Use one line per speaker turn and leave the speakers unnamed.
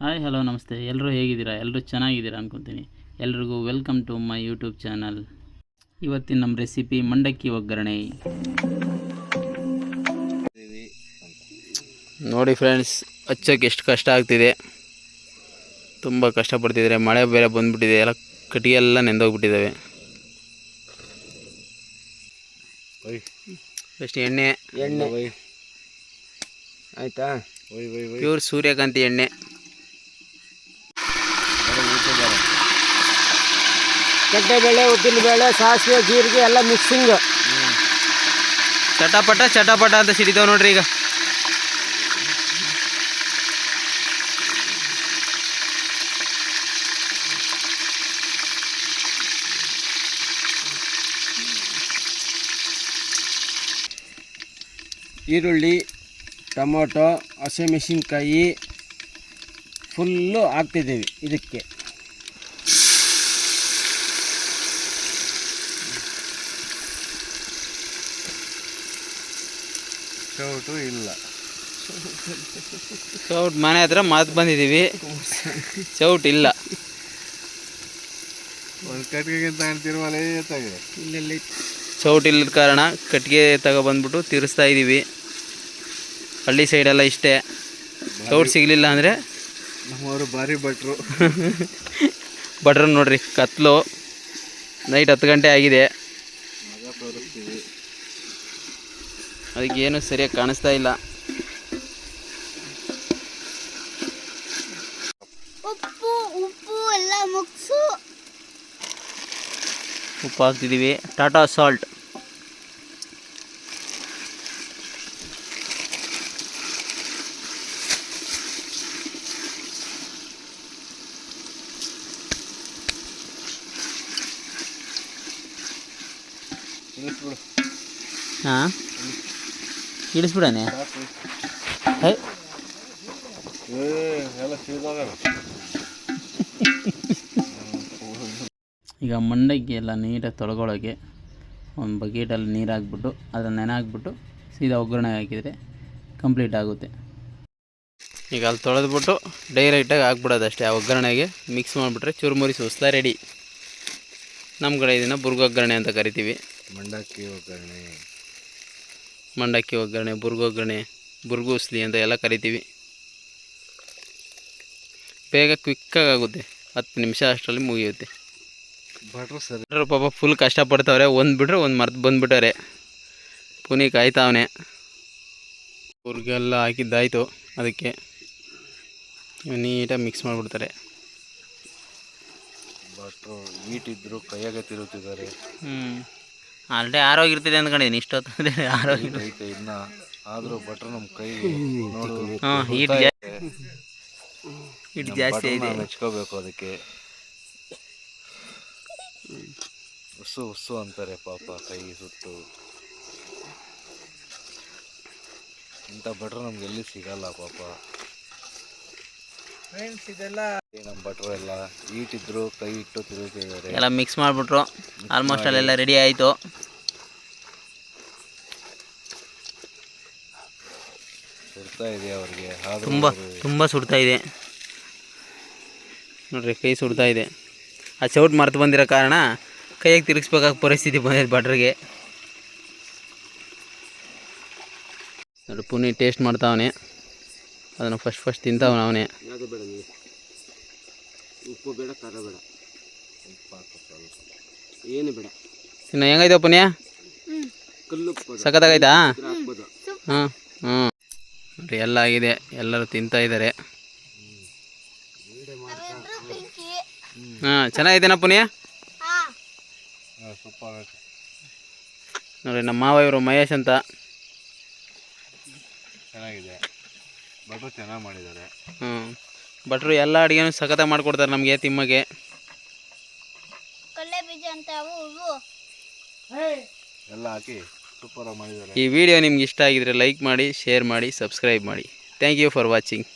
Hi hello ನಮಸ್ತೆ, ಎಲ್ಲರೂ ಹೇಗಿದ್ದೀರಾ? ಎಲ್ಲರೂ ಚೆನ್ನಾಗಿದ್ದೀರಾ ಅನ್ಕೊತೀನಿ. ಎಲ್ರಿಗೂ welcome to my YouTube channel. ಇವತ್ತಿನ ನಮ್ಮ ರೆಸಿಪಿ ಮಂಡಕ್ಕಿ ಒಗ್ಗರಣೆ. ನೋಡಿ ಫ್ರೆಂಡ್ಸ್, ಹಚ್ಚೋಕ್ಕೆ ಎಷ್ಟು ಕಷ್ಟ ಆಗ್ತಿದೆ, ತುಂಬ ಕಷ್ಟಪಡ್ತಿದ್ದಾರೆ. ಮಳೆ ಬೇರೆ ಬಂದುಬಿಟ್ಟಿದೆ, ಎಲ್ಲ ಕಟ್ಟಿಗೆ ಎಲ್ಲ ನೆಂದೋಗ್ಬಿಟ್ಟಿದ್ದಾವೆ. ಎಷ್ಟು ಎಣ್ಣೆ
ಆಯಿತಾ?
ಪ್ಯೂರ್ ಸೂರ್ಯಕಾಂತಿ ಎಣ್ಣೆ.
ಕಡ್ಲೆಬೇಳೆ, ಉದ್ದಿನಬೇಳೆ, ಸಾಸಿವೆ, ಜೀರಿಗೆ ಎಲ್ಲ ಮಿಕ್ಸಿಂಗ್.
ಚಟಾಪಟ ಚಟಾಪಟ ಅಂತ ಸಿಡಿತಾವೆ ನೋಡ್ರಿ. ಈಗ
ಈರುಳ್ಳಿ, ಟೊಮೊಟೊ, ಹಸಿಮೆಣಸಿನ್ಕಾಯಿ ಫುಲ್ಲು ಹಾಕ್ತಿದ್ದೀವಿ ಇದಕ್ಕೆ.
ಚೌಟು ಇಲ್ಲ,
ಚೌಟ್ ಮನೆ ಹತ್ರ ಮಾತು ಬಂದಿದ್ದೀವಿ, ಚೌಟ್ ಇಲ್ಲ.
ಒಂದು ಕಟ್ಟಿಗೆಗಿಂತ ತಿರುಮಲೆ ತಾಗಿದೆ.
ಇಲ್ಲೆಲ್ಲಿ
ಚೌಟ್ ಇಲ್ಲದ ಕಾರಣ ಕಟ್ಟಿಗೆ ತಗೊಬಂದ್ಬಿಟ್ಟು ತಿರ್ಸ್ತಾ ಇದ್ದೀವಿ. ಹಳ್ಳಿ ಸೈಡೆಲ್ಲ ಇಷ್ಟೇ, ಚೌಟ್ ಸಿಗಲಿಲ್ಲ ಅಂದರೆ
ನಮ್ಮವರು ಭಾರಿ
ಭಟ್ರು ನೋಡ್ರಿ. ಕತ್ಲು, ನೈಟ್ 10 ಗಂಟೆ ಆಗಿದೆ, ಅದಕ್ಕೆ ಏನು ಸರಿಯಾಗಿ ಕಾಣಿಸ್ತಾ ಇಲ್ಲ.
ಉಪ್ಪು ಎಲ್ಲ ಮುಗಿಸು.
ಉಪ್ಪು ಹಾಕ್ತಿದ್ದೀವಿ, ಟಾಟಾ ಸಾಲ್ಟ್. ಹಾಂ, ಇಳಿಸ್ಬಿಡನೆ. ಈಗ ಮಂಡಕ್ಕಿ ಎಲ್ಲ ನೀಟಾಗಿ ತೊಳ್ಕೊಳ್ಳೋಕ್ಕೆ ಒಂದು ಬಕೆಟಲ್ಲಿ ನೀರು ಹಾಕ್ಬಿಟ್ಟು ಅದನ್ನು ನೆನೆ ಹಾಕ್ಬಿಟ್ಟು ಸೀದಾ ಒಗ್ಗರಣೆ ಹಾಕಿದರೆ ಕಂಪ್ಲೀಟ್ ಆಗುತ್ತೆ. ಈಗ ಅಲ್ಲಿ ತೊಳೆದ್ಬಿಟ್ಟು ಡೈರೆಕ್ಟಾಗಿ ಹಾಕ್ಬಿಡೋದು ಅಷ್ಟೇ. ಆ ಒಗ್ಗರಣೆಗೆ ಮಿಕ್ಸ್ ಮಾಡಿಬಿಟ್ರೆ ಚುರುಮುರಿ ಸುಸ್ತಾ ರೆಡಿ. ನಮ್ಮ ಕಡೆ ಇದನ್ನು ಬುರ್ಗೊಗ್ಗರಣೆ ಅಂತ ಕರಿತೀವಿ. ಮಂಡಕ್ಕಿ ಒಗ್ಗರಣೆ, ಬುರ್ಗೊಗ್ಗರಣೆ, ಬುರ್ಗುಸ್ಲಿ ಅಂತ ಎಲ್ಲ ಕರಿತೀವಿ. ಬೇಗ ಕ್ವಿಕ್ಕಾಗಿ ಆಗುತ್ತೆ, 10 ನಿಮಿಷ ಅಷ್ಟರಲ್ಲಿ ಮುಗಿಯುತ್ತೆ. ಭಟ್ರು ಪಾಪ ಫುಲ್ ಕಷ್ಟಪಡ್ತಾವ್ರೆ. ಒಂದು ಬಿಟ್ರೆ ಒಂದು ಮರ್ತು ಬಂದುಬಿಟ್ಟಾರೆ. ಪುನಿ ಕಾಯ್ತಾವನೆ. ಹುರ್ಗೆಲ್ಲ ಹಾಕಿದ್ದಾಯಿತು, ಅದಕ್ಕೆ ನೀಟಾಗಿ ಮಿಕ್ಸ್ ಮಾಡಿಬಿಡ್ತಾರೆ.
ಭಟ್ರು ಈಟಿದ್ರು ಕೈಯಾಗೆ ತಿರುಗುತ್ತಿದ್ದಾರೆ.
ಆಲ್ರೆಡಿ ಆರೋಗಿರ್ತದೆ ಅಂದ್ಕೊಂಡಿದ್ದೀನಿ. ಇಷ್ಟೊತ್ತಂದರೆ ಆರೋಗ್ಯ
ಇನ್ನ ಆದರೂ ಭಟ್ರು ನಮ್ಮ ಕೈ ನೋಡು.
ಹಿಟ್ ಜಾಸ್ತಿ ಇದೆ,
ಮೆಚ್ಕೋಬೇಕು. ಅದಕ್ಕೆ ಉಸ್ಸು ಅಂತಾರೆ ಪಾಪ, ಕೈ ಸುಟ್ಟು. ಇಂಥ ಭಟ್ರು ನಮ್ಗೆ ಎಲ್ಲಿ ಸಿಗಲ್ಲ ಪಾಪ.
ಇದೆಲ್ಲ
ನಮ್ಮ ಭಟ್ರು ಎಲ್ಲ ಈಟಿದ್ರು ಕೈ ಇಟ್ಟು ತಿರುಗುತ್ತಿದ್ದಾರೆ.
ಎಲ್ಲ ಮಿಕ್ಸ್ ಮಾಡಿಬಿಟ್ರು. ಆಲ್ಮೋಸ್ಟ್ ಅಲ್ಲೆಲ್ಲ ರೆಡಿ ಆಯಿತು.
ಸುಡ್ತಾ ಇದೆ ಅವ್ರಿಗೆ,
ತುಂಬ ಸುಡ್ತಾ ಇದೆ ನೋಡ್ರಿ. ಕೈ ಸುಡ್ತಾ ಇದೆ. ಆ ಚೌಟ್ ಮರ್ತು ಬಂದಿರೋ ಕಾರಣ ಕೈಯಾಗಿ ತಿರುಗಿಸ್ಬೇಕಾದ ಪರಿಸ್ಥಿತಿ ಬಂದಿದೆ ಭಟ್ರಿಗೆ. ನೋಡಿ, ಪುನಿ ಟೇಸ್ಟ್ ಮಾಡ್ತಾವನೆ. ಅದನ್ನು ಫಸ್ಟ್ ತಿಂತಾವನ ಅವನೇ.
ಉಪ್ಪು ಬೇಡ, ಖಾರ ಬೇಡ, ಏನು ಬೇಡ.
ಇನ್ನು ಹೆಂಗೈತೆ ಪುನಿಯ?
ಕಲ್ಲುಪ್ಪು
ಸಖತ್ತಾಗೈತಾ?
ಹಾಕ್ಬೋದು.
ಹಾಂ ನೋಡ್ರಿ, ಎಲ್ಲ ಆಗಿದೆ, ಎಲ್ಲರೂ ತಿಂತಾ ಇದ್ದಾರೆ. ಚೆನ್ನಾಗೈತೆನಾ ಪುನಿಯ? ನೋಡಿ, ನಮ್ಮ ಮಾವ ಇವರು ಮಹೇಶ್ ಅಂತ.
ಚೆನ್ನಾಗಿದೆ, ಭಟ್ರು ಚೆನ್ನಾಗಿ ಮಾಡಿದ್ದಾರೆ.
ಭಟ್ರು ಎಲ್ಲ ಅಡುಗೆನೂ ಸಖತ್ತಾಗಿ ಮಾಡಿಕೊಡ್ತಾರೆ ನಮಗೆ ತಿಮ್ಮಗೆ.
ಕಡಲೆ ಬೀಜ ಅಂತ
ಎಲ್ಲ ಹಾಕಿ ಸೂಪರಾಗಿ ಮಾಡಿದ್ದಾರೆ.
ಈ ವಿಡಿಯೋ ನಿಮ್ಗೆ ಇಷ್ಟ ಆಗಿದ್ರೆ ಲೈಕ್ ಮಾಡಿ, ಶೇರ್ ಮಾಡಿ, ಸಬ್ಸ್ಕ್ರೈಬ್ ಮಾಡಿ. Thank you for watching.